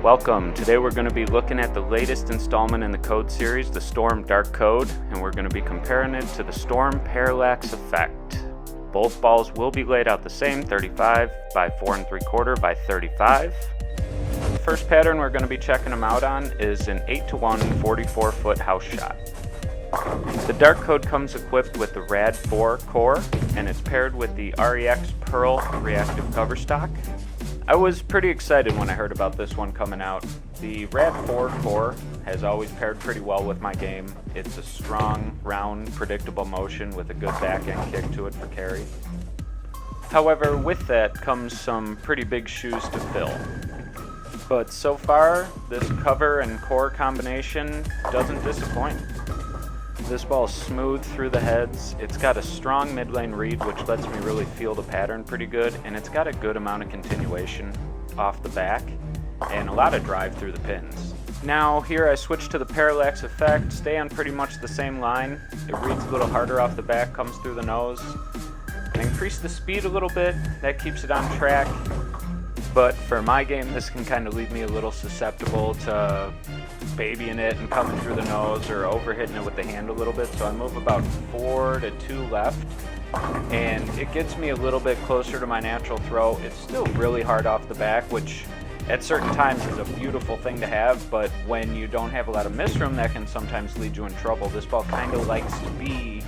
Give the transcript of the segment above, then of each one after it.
Welcome. Today we're going to be looking at the latest installment in the code series, the Storm Dark Code, and we're going to be comparing it to the Storm Parallax effect. Both balls will be laid out the same, 35 by 4 3/4 by 35. The first pattern we're going to be checking them out on is an 8-to-1 44-foot house shot. The Dark Code comes equipped with the Rad 4 core, and it's paired with the REX Pearl reactive cover stock. I was pretty excited when I heard about this one coming out. The Rad 4 core has always paired pretty well with my game. It's a strong, round, predictable motion with a good back-end kick to it for carry. However, with that comes some pretty big shoes to fill. But so far, this cover and core combination doesn't disappoint. This ball is smooth through the heads, it's got a strong mid-lane read which lets me really feel the pattern pretty good, and it's got a good amount of continuation off the back and a lot of drive through the pins. Now here I switch to the Parallax effect, stay on pretty much the same line. It reads a little harder off the back, comes through the nose. I increase the speed a little bit, that keeps it on track. But for my game, this can kind of leave me a little susceptible to babying it and coming through the nose or overhitting it with the hand a little bit. So I move about 4 to 2 left, and it gets me a little bit closer to my natural throw. It's still really hard off the back, which at certain times is a beautiful thing to have, but when you don't have a lot of misroom, that can sometimes lead you in trouble. This ball kind of likes to be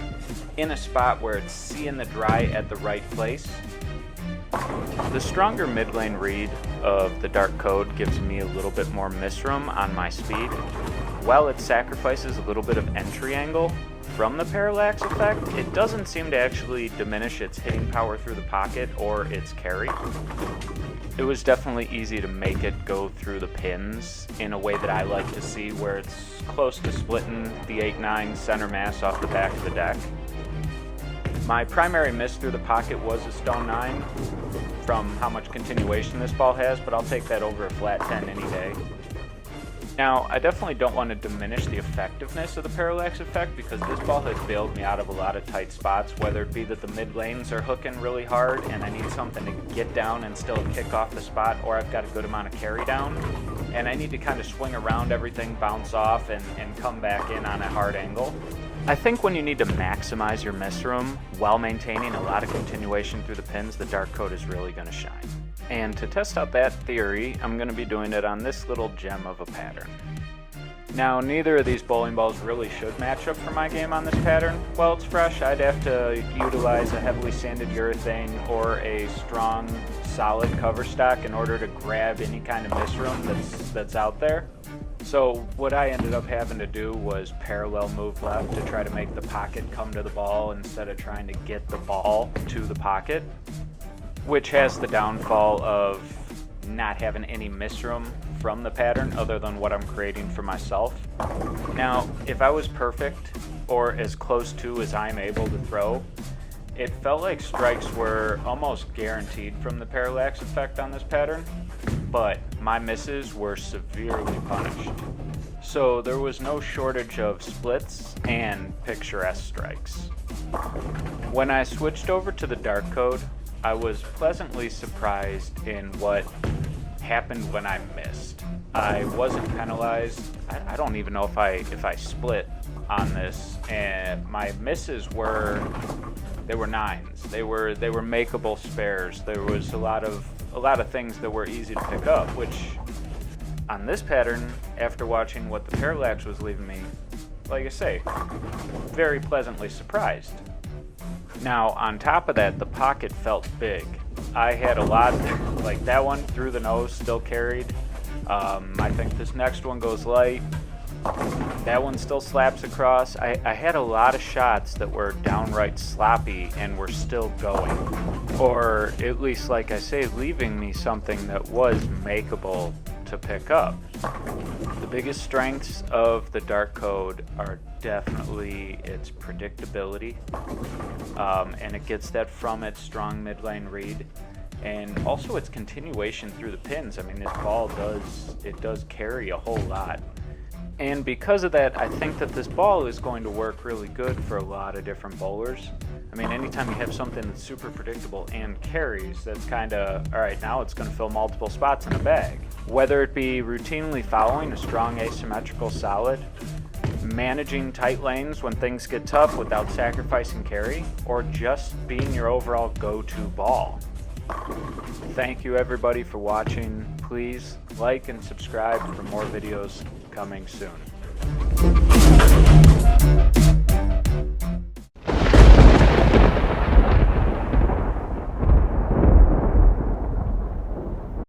in a spot where it's seeing the dry at the right place. The stronger mid lane read of the Dark Code gives me a little bit more misroom on my speed, while it sacrifices a little bit of entry angle from the Parallax effect. It doesn't seem to actually diminish its hitting power through the pocket or its carry. It was definitely easy to make it go through the pins in a way that I like to see, where it's close to splitting the 8-9 center mass off the back of the deck. My primary miss through the pocket was a stone 9 from how much continuation this ball has, but I'll take that over a flat 10 any day. Now, I definitely don't want to diminish the effectiveness of the Parallax effect, because this ball has bailed me out of a lot of tight spots, whether it be that the mid lanes are hooking really hard and I need something to get down and still kick off the spot, or I've got a good amount of carry down and I need to kind of swing around everything, bounce off, and come back in on a hard angle. I think when you need to maximize your misroom while maintaining a lot of continuation through the pins, the Dark Code is really going to shine. And to test out that theory, I'm going to be doing it on this little gem of a pattern. Now, neither of these bowling balls really should match up for my game on this pattern. While it's fresh, I'd have to utilize a heavily sanded urethane or a strong, solid cover stock in order to grab any kind of misroom that's out there. So what I ended up having to do was parallel move left to try to make the pocket come to the ball instead of trying to get the ball to the pocket, which has the downfall of not having any misroom from the pattern other than what I'm creating for myself. Now, if I was perfect, or as close to as I'm able to throw, it felt like strikes were almost guaranteed from the Parallax effect on this pattern, but my misses were severely punished. So there was no shortage of splits and picturesque strikes. When I switched over to the Dark Code, I was pleasantly surprised in what happened when I missed. I wasn't penalized. I don't even know if I split on this, and my misses were 9s. They were makeable spares. There was a lot of things that were easy to pick up, which on this pattern, after watching what the Parallax was leaving me, like I say, very pleasantly surprised. Now, on top of that, the pocket felt big. I had a lot, like that one through the nose still carried. I think this next one goes light. That one still slaps across. I had a lot of shots that were downright sloppy and were still going. Or at least, like I say, leaving me something that was makeable to pick up. The biggest strengths of the Dark Code are definitely its predictability, and it gets that from its strong mid lane read, and also its continuation through the pins. I mean, this ball does carry a whole lot. And because of that, I think that this ball is going to work really good for a lot of different bowlers. I I mean, anytime you have something that's super predictable and carries, that's kind of, all right, now it's going to fill multiple spots in a bag. Whether it be routinely following a strong asymmetrical solid, managing tight lanes when things get tough without sacrificing carry, or just being your overall go-to ball. Thank you everybody for watching. Please like and subscribe for more videos coming soon.